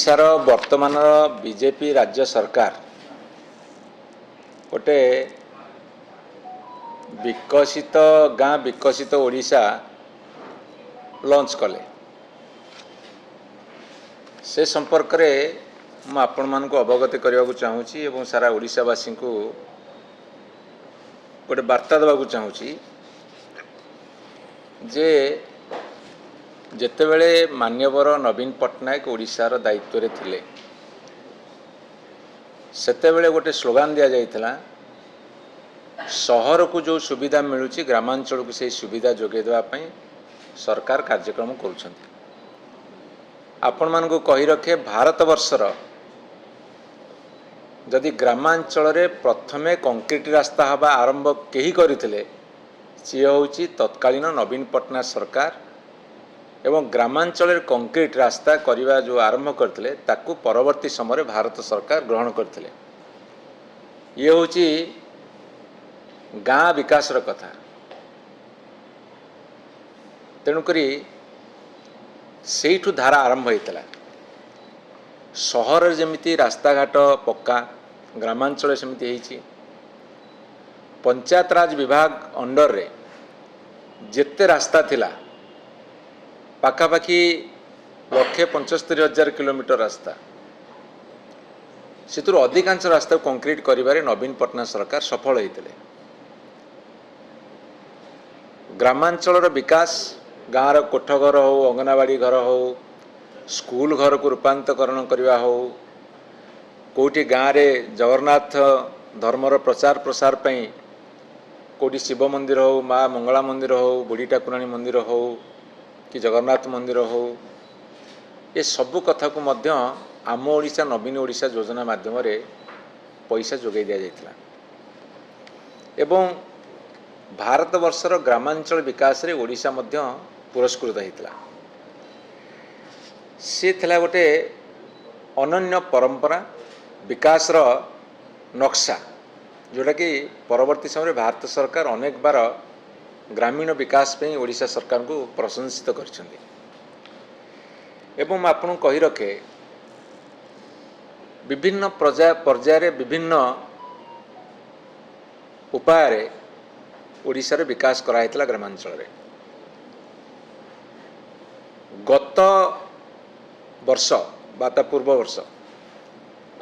ओडिशार वर्तमान बीजेपी राज्य सरकार गोटे विकसित गाँ विकसित ओडिशा लॉन्च कले से संपर्क में मु आपण मान को अवगत करने को चाहूँगी एवं सारा ओडिशावासी को गोटे वार्ता देवा चाहूँगी जे जेतेबेले मान्यवर नवीन पट्टनायक ओडिशार दायित्व रे थिले सेतेबेले गोटे स्लोगान दिया जाइथिला सहर को जो सुविधा मिलूची ग्रामांचल को से सुविधा जोगे देवा पई सरकार कार्यक्रम करुछंती। आपण मान को कहि रखे भारत वर्षर जदि ग्रामांचल रे प्रथमे कंक्रीट रास्ता हवा आरंभ केही करिथिले सी होउची तत्कालीन नवीन पट्टनायक सरकार एवं ग्रामांचल कंक्रीट रास्ता करने जो आरंभ करते ताकू परवर्ती समय भारत सरकार ग्रहण करते। ये होची गाँ विकास कथा। तेणुकरी सेठू धारा आरंभ होता सहर जमीती रास्ता घाट पक्का ग्रामांचल सेमती होती पंचायत राज विभाग अंडर रे जेते रास्ता थिला पाखापाखि 1,75,000 किलोमीटर रास्ता से अधिकांश रास्ता कंक्रीट करिबारे नवीन पट्टनायक सरकार सफल होते। ग्रामांचल विकास गाँव कोठघर हो अंगनवाड़ी घर हो स्कूल घर को रूपांतरण करवा हो कोटी गाँव में जगन्नाथ धर्मर प्रचार प्रसार पई कोटी शिव मंदिर हो माँ मंगला मंदिर हो बुढ़ी ठाकुराणी मंदिर हो कि जगन्नाथ मंदिर हो ये सबू कथा को मध्य आम ओडिशा नवीन ओडिशा योजना माध्यम रे पैसा जोगाई दिया जाइथिला एवं भारत वर्षर ग्रामांचल विकास रे ओडिशा मध्य पुरस्कृत होता। सी थिला गोटे अनन्य परंपरा विकास रो नक्शा जोटा कि परवर्ती समय भारत सरकार अनेक बार ग्रामीण विकास पे ओडिशा सरकार को प्रशंसित करछंदी। एवं आपन कहि रखे विभिन्न पर्याय रे विभिन्न उपाय रे ओडिशा रे विकास कराइतला ग्रामांचल रे। गत वर्ष बाता पूर्व वर्ष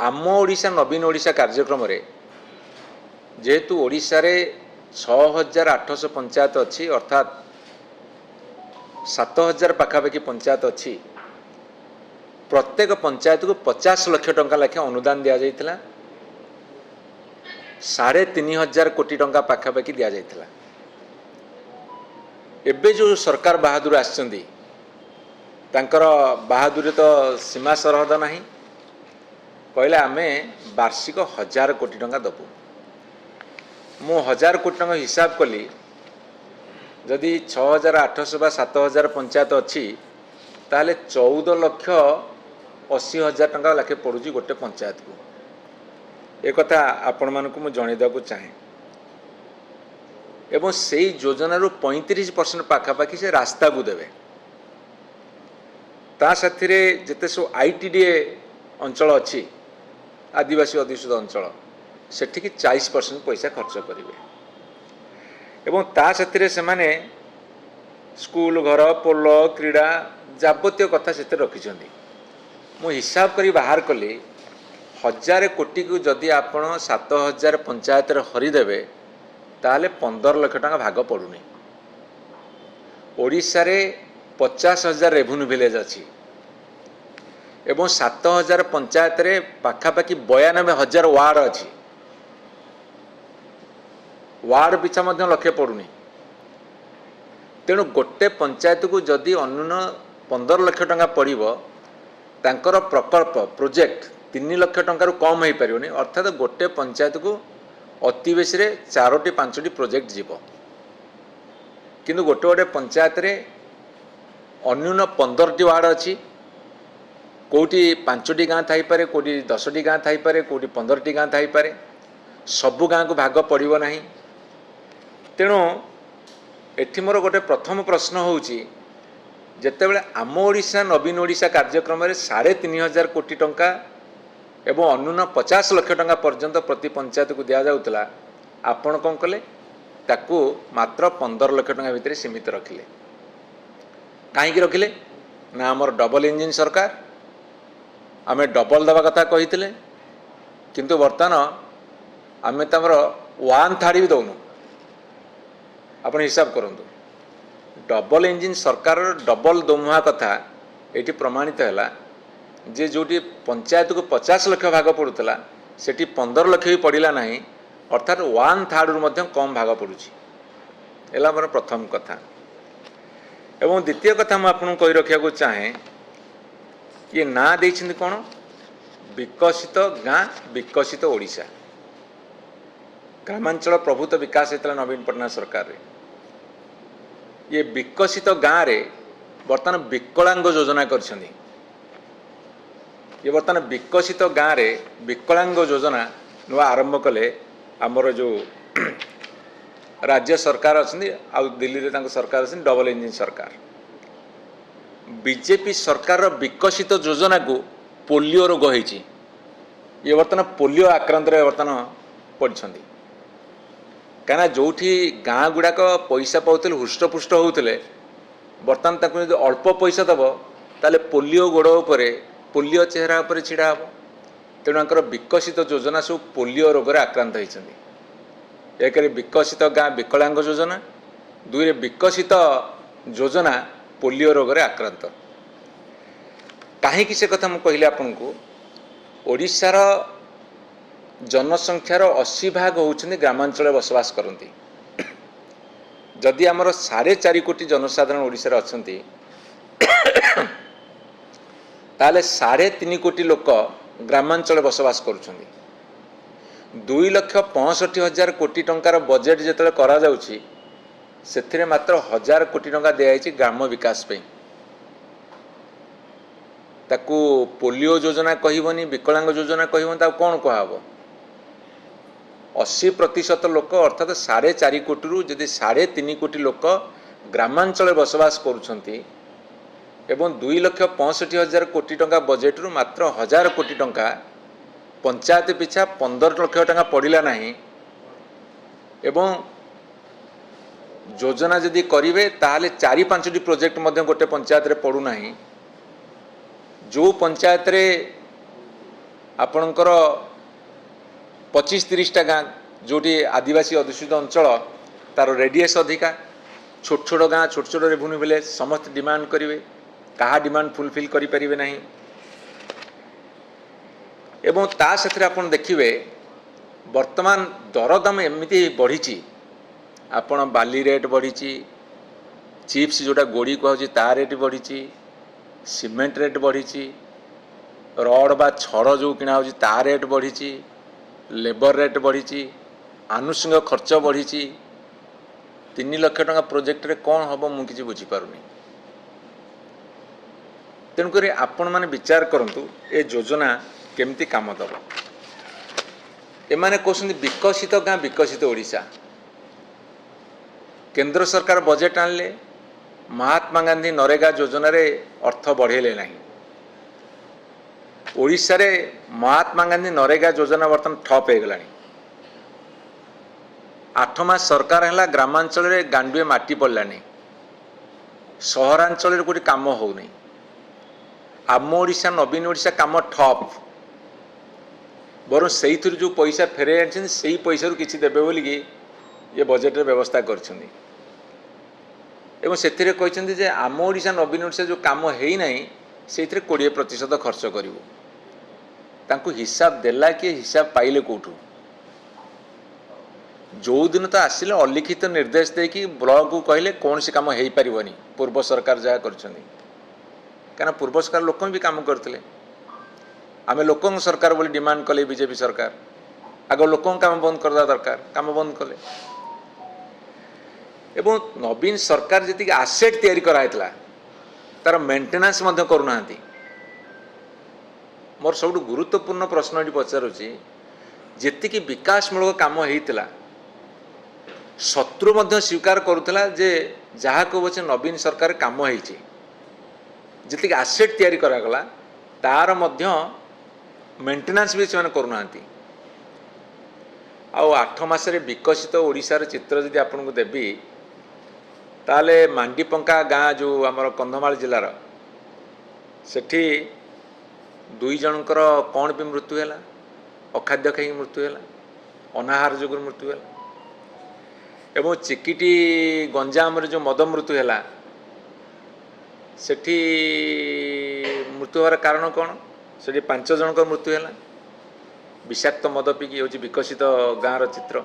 आम ओडिशा नवीन ओडिशा कार्यक्रम रे जेहेतु ओडिशा रे 6,800 पंचायत अच्छी अर्थात 7,000 पाखापाखि पंचायत अच्छी प्रत्येक पंचायत को 50 लाख टंका लेखे अनुदान दि जाइथिला 3,500 कोटी टंका पाखापाखि दि जाइथिला। एबे जो सरकार बहादुर आछंदी तांकर बहादुरी तो सीमा सरहद नहीं कहले आमे वार्षिक 1,000 कोटी टंका दबु मु 1,000 कोटी टंका हिसाब कली जदि 6,800 बा 7,000 पंचायत अच्छी ताहले 14,80,000 टंका लाखे पड़ुची गोटे पंचायत को। एक कथा आपण मान को मु जणेदा को चाहे एवं से योजना रू 35% पाखापाखि से रास्ता को देवे ता साथी रे जेते सो आईटीडीए अंचल अच्छी आदिवासी अधिसूत अंचल सेठिकी 40% पैसा खर्च करेंगे एवं ता साथी से माने स्कूल घर पोल क्रीड़ा जाबतीय कथा से रखिंट मु हिसाब करी बाहर कली 1,000 कोटी को जदि आपण 7,000 पंचायत हरिदेवे ताहले 15 लाख टंका भाग पड़ुनी। ओडिशा रे 50,000 रेवेन्यू विलेज अच्छी एवं 7,000 पंचायत रे पाखापाखि 92,000 वार्ड अच्छी वार्ड पिछा मध्य लक्ष्य पड़ुनी। तेणु गोटे पंचायत को जदि अन्यून 15 लाख टंका पड़ो तांकर प्रकल्प प्रोजेक्ट 3 लाख टंकार कम हो पारे अर्थात गोटे पंचायत को अति बेसी 4-5 प्रोजेक्ट जीव किंतु गोटे गोटे पंचायत रे अन्यून 15 वार्ड अच्छी कोटी 5 गाँ थी पारे कोटी 10 गाँ थी पारे कोटी 15 गाँ थी पारे सबु गाँ को भाग पड़ो ना। तेणु एठी मोर गोटे प्रथम प्रश्न होउची ଯେତେବେଳେ ଆମ ଓଡ଼ିଶା ନବୀନ ଓଡ଼ିଶା କାର୍ଯ୍ୟକ୍ରମରେ 3,500 କୋଟି ଟଙ୍କା ଏବଂ ଅନ୍ୟୁନ 50 ଲକ୍ଷ ଟଙ୍କା ପର୍ଯ୍ୟନ୍ତ ପ୍ରତି ପଞ୍ଚାୟତକୁ ଦିଆଯାଉଥିଲା, ଆପଣ କ'ଣ କଲେ? ତାକୁ ମାତ୍ର 15 ଲକ୍ଷ ଟଙ୍କା ଭିତରେ ସୀମିତ ରଖିଲେ। କାହିଁକି ରଖିଲେ? ନା ଆମର ଡବଲ ଇଞ୍ଜିନ୍ ସରକାର, ଆମେ ଡବଲ ଦେବା କଥା କହିଥିଲେ, କିନ୍ତୁ ବର୍ତ୍ତମାନ ଆମେ ତମର 1/3 ବି ଦେଉନୁ। ଆପଣ ହିସାବ କରନ୍ତୁ, ଡବଲ ଇଞ୍ଜିନ୍ ସରକାରର ଡବଲ ଦମୁହା କଥା ଏଠି ପ୍ରମାଣିତ ହେଲା ଯେ ଯେଉଁଠି ପଞ୍ଚାୟତକୁ 50 ଲକ୍ଷ ଭାଗ ପଡ଼ୁଥିଲା ସେଠି 15 ଲକ୍ଷ ବି ପଡ଼ିଲା ନାହିଁ, ଅର୍ଥାତ୍ 1/3ରୁ ମଧ୍ୟ କମ୍ ଭାଗ ପଡ଼ୁଛି। ହେଲା ଆମର ପ୍ରଥମ କଥା। ଏବଂ ଦ୍ୱିତୀୟ କଥା ମୁଁ ଆପଣଙ୍କୁ କହି ରଖିବାକୁ ଚାହେଁ, ଇଏ ନାଁ ଦେଇଛନ୍ତି କ'ଣ? ବିକଶିତ ଗାଁ ବିକଶିତ ଓଡ଼ିଶା। ଗ୍ରାମାଞ୍ଚଳ ପ୍ରଭୂତ ବିକାଶ ହେଇଥିଲା ନବୀନ ପଟ୍ଟନାୟକ ସରକାରରେ। ଇଏ ବିକଶିତ ଗାଁରେ ବର୍ତ୍ତମାନ ବିକଳାଙ୍ଗ ଯୋଜନା କରିଛନ୍ତି। ଇଏ ବର୍ତ୍ତମାନ ବିକଶିତ ଗାଁରେ ବିକଳାଙ୍ଗ ଯୋଜନା ନୂଆ ଆରମ୍ଭ କଲେ ଆମର ଯେଉଁ ରାଜ୍ୟ ସରକାର ଅଛନ୍ତି, ଆଉ ଦିଲ୍ଲୀରେ ତାଙ୍କ ସରକାର ଅଛନ୍ତି ଡବଲ ଇଞ୍ଜିନ୍ ସରକାର। ବିଜେପି ସରକାରର ବିକଶିତ ଯୋଜନାକୁ ପୋଲିଓ ରୋଗ ହେଇଛି। ଇଏ ବର୍ତ୍ତମାନ ପୋଲିଓ ଆକ୍ରାନ୍ତରେ ବର୍ତ୍ତମାନ ପଡ଼ିଛନ୍ତି। କାହିଁକିନା ଯେଉଁଠି ଗାଁ ଗୁଡ଼ାକ ପଇସା ପାଉଥିଲେ ହୃଷ୍ଟପୁଷ୍ଟ ହେଉଥିଲେ, ବର୍ତ୍ତମାନ ତାକୁ ଯଦି ଅଳ୍ପ ପଇସା ଦେବ ତାହେଲେ ପୋଲିଓ ଗୋଡ଼ ଉପରେ, ପୋଲିଓ ଚେହେରା ଉପରେ ଛିଡ଼ା ହେବ। ତେଣୁ ତାଙ୍କର ବିକଶିତ ଯୋଜନା ସବୁ ପୋଲିଓ ରୋଗରେ ଆକ୍ରାନ୍ତ ହୋଇଛନ୍ତି। ଏକରେ ବିକଶିତ ଗାଁ ବିକଳାଙ୍ଗ ଯୋଜନା, ଦୁଇରେ ବିକଶିତ ଯୋଜନା ପୋଲିଓ ରୋଗରେ ଆକ୍ରାନ୍ତ। କାହିଁକି ସେ କଥା ମୁଁ କହିଲି ଆପଣଙ୍କୁ? ଓଡ଼ିଶାର ଜନସଂଖ୍ୟାର 80% ହେଉଛନ୍ତି ଗ୍ରାମାଞ୍ଚଳରେ ବସବାସ କରନ୍ତି। ଯଦି ଆମର 4.5 କୋଟି ଜନସାଧାରଣ ଓଡ଼ିଶାରେ ଅଛନ୍ତି, ତାହେଲେ 3.5 କୋଟି ଲୋକ ଗ୍ରାମାଞ୍ଚଳରେ ବସବାସ କରୁଛନ୍ତି। 2,65,000 କୋଟି ଟଙ୍କାର ବଜେଟ୍ ଯେତେବେଳେ କରାଯାଉଛି, ସେଥିରେ ମାତ୍ର 1,000 କୋଟି ଟଙ୍କା ଦିଆଯାଇଛି ଗ୍ରାମ ବିକାଶ ପାଇଁ। ତାକୁ ପୋଲିଓ ଯୋଜନା କହିବନି, ବିକଳାଙ୍ଗ ଯୋଜନା କହିବନି, ତାକୁ କ'ଣ କୁହାହେବ? 80% ଲୋକ ଅର୍ଥାତ୍ 4.5 କୋଟିରୁ ଯଦି 3.5 କୋଟି ଲୋକ ଗ୍ରାମାଞ୍ଚଳରେ ବସବାସ କରୁଛନ୍ତି ଏବଂ 2,65,000 କୋଟି ଟଙ୍କା ବଜେଟ୍ରୁ ମାତ୍ର 1,000 କୋଟି ଟଙ୍କା ପଞ୍ଚାୟତ ପିଛା 15 ଲକ୍ଷ ଟଙ୍କା ପଡ଼ିଲା ନାହିଁ, ଏବଂ ଯୋଜନା ଯଦି କରିବେ ତାହେଲେ 4-5ଟି ପ୍ରୋଜେକ୍ଟ ମଧ୍ୟ ଗୋଟେ ପଞ୍ଚାୟତରେ ପଡ଼ୁନାହିଁ। ଯେଉଁ ପଞ୍ଚାୟତରେ ଆପଣଙ୍କର 25-30ଟା ଗାଁ, ଯେଉଁଠି ଆଦିବାସୀ ଅଧ୍ୟୁଷିତ ଅଞ୍ଚଳ, ତାର ରେଡ଼ିୟସ୍ ଅଧିକା, ଛୋଟ ଛୋଟ ଗାଁ, ଛୋଟ ଛୋଟ ରେଭିନ୍ୟୁ ଭିଲେଜ୍, ସମସ୍ତେ ଡିମାଣ୍ଡ କରିବେ, କାହା ଡିମାଣ୍ଡ ଫୁଲଫିଲ୍ କରିପାରିବେ ନାହିଁ। ଏବଂ ତା ସାଥିରେ ଆପଣ ଦେଖିବେ ବର୍ତ୍ତମାନ ଦରଦାମ ଏମିତି ବଢ଼ିଛି, ଆପଣ ବାଲି ରେଟ୍ ବଢ଼ିଛି, ଚିପ୍ସ ଯେଉଁଟା ଗୋଡ଼ି କୁହାଉଛି ତା ରେଟ୍ ବଢ଼ିଛି, ସିମେଣ୍ଟ ରେଟ୍ ବଢ଼ିଛି, ରଡ଼ ବା ଛଡ଼ ଯେଉଁ କିଣା ହେଉଛି ତା ରେଟ୍ ବଢ଼ିଛି, ଲେବର ରେଟ୍ ବଢ଼ିଛି, ଆନୁଷଙ୍ଗିକ ଖର୍ଚ୍ଚ ବଢ଼ିଛି। 3 ଲକ୍ଷ ଟଙ୍କା ପ୍ରୋଜେକ୍ଟରେ କ'ଣ ହେବ ମୁଁ କିଛି ବୁଝିପାରୁନି। ତେଣୁକରି ଆପଣମାନେ ବିଚାର କରନ୍ତୁ ଏ ଯୋଜନା କେମିତି କାମ ଦେବ। ଏମାନେ କହୁଛନ୍ତି ବିକଶିତ ଗାଁ ବିକଶିତ ଓଡ଼ିଶା। କେନ୍ଦ୍ର ସରକାର ବଜେଟ୍ ଆଣିଲେ, ମହାତ୍ମା ଗାନ୍ଧୀ ନରେଗା ଯୋଜନାରେ ଅର୍ଥ ବଢ଼େଇଲେ ନାହିଁ। ଓଡ଼ିଶାରେ ମହାତ୍ମା ଗାନ୍ଧୀ ନରେଗା ଯୋଜନା ବର୍ତ୍ତମାନ ଠପ୍ ହେଇଗଲାଣି। 8 ମାସ ସରକାର ହେଲା, ଗ୍ରାମାଞ୍ଚଳରେ ଗାଣ୍ଡୁଏ ମାଟି ପଡ଼ିଲାନି, ସହରାଞ୍ଚଳରେ କେଉଁଠି କାମ ହେଉନି। ଆମ ଓଡ଼ିଶା ନବୀନ ଓଡ଼ିଶା କାମ ଠପ୍। ବରଂ ସେଇଥିରୁ ଯେଉଁ ପଇସା ଫେରାଇ ଆଣିଛନ୍ତି ସେଇ ପଇସାରୁ କିଛି ଦେବେ ବୋଲିକି ଏ ବଜେଟ୍ରେ ବ୍ୟବସ୍ଥା କରିଛନ୍ତି। ଏବଂ ସେଥିରେ କହିଛନ୍ତି ଯେ ଆମ ଓଡ଼ିଶା ନବୀନ ଓଡ଼ିଶା ଯେଉଁ କାମ ହେଇନାହିଁ ସେଇଥିରେ 20% ଖର୍ଚ୍ଚ କରିବୁ। ତାଙ୍କୁ ହିସାବ ଦେଲା କିଏ, ହିସାବ ପାଇଲେ କେଉଁଠୁ? ଯେଉଁଦିନ ତ ଆସିଲେ ଅଲିଖିତ ନିର୍ଦ୍ଦେଶ ଦେଇକି ବ୍ଲକକୁ କହିଲେ କୌଣସି କାମ ହେଇପାରିବନି ପୂର୍ବ ସରକାର ଯାହା କରିଛନ୍ତି। କାରଣ ପୂର୍ବ ସରକାର ଲୋକ ବି କାମ କରିଥିଲେ। ଆମେ ଲୋକଙ୍କ ସରକାର ବୋଲି ଡିମାଣ୍ଡ କଲେ ବିଜେପି ସରକାର, ଆଗ ଲୋକଙ୍କ କାମ ବନ୍ଦ କରିଦେବା ଦରକାର, କାମ ବନ୍ଦ କଲେ। ଏବଂ ନବୀନ ସରକାର ଯେତିକି ଆସେଟ୍ ତିଆରି କରାହେଇଥିଲା ତାର ମେଣ୍ଟେନାନ୍ସ ମଧ୍ୟ କରୁନାହାନ୍ତି। ମୋର ସବୁଠୁ ଗୁରୁତ୍ୱପୂର୍ଣ୍ଣ ପ୍ରଶ୍ନ ଏଠି ପଚାରୁଛି, ଯେତିକି ବିକାଶମୂଳକ କାମ ହେଇଥିଲା ଶତ୍ରୁ ମଧ୍ୟ ସ୍ୱୀକାର କରୁଥିଲା ଯେ ଯାହା କହୁଛି ନବୀନ ସରକାର କାମ ହେଇଛି, ଯେତିକି ଆସେଟ୍ ତିଆରି କରାଗଲା ତାର ମଧ୍ୟ ମେଣ୍ଟେନାନ୍ସ ବି ସେମାନେ କରୁନାହାନ୍ତି। ଆଉ 8 ମାସରେ ବିକଶିତ ଓଡ଼ିଶାର ଚିତ୍ର ଯଦି ଆପଣଙ୍କୁ ଦେବି ତାହେଲେ ମାଣ୍ଡିପଙ୍କା ଗାଁ ଯେଉଁ ଆମର କନ୍ଧମାଳ ଜିଲ୍ଲାର ସେଠି 2 ଜଣଙ୍କର କ'ଣ ବି ମୃତ୍ୟୁ ହେଲା, ଅଖାଦ୍ୟ ଖାଇକି ମୃତ୍ୟୁ ହେଲା, ଅନାହାର ଯୋଗୁଁ ମୃତ୍ୟୁ ହେଲା। ଏବଂ ଚିକିଟି ଗଞ୍ଜାମରେ ଯେଉଁ ମଦ ମୃତ୍ୟୁ ହେଲା ସେଠି ମୃତ୍ୟୁ ହେବାର କାରଣ କ'ଣ? ସେଠି 5 ଜଣଙ୍କର ମୃତ୍ୟୁ ହେଲା ବିଷାକ୍ତ ମଦ ପିଇକି। ହେଉଛି ବିକଶିତ ଗାଁର ଚିତ୍ର।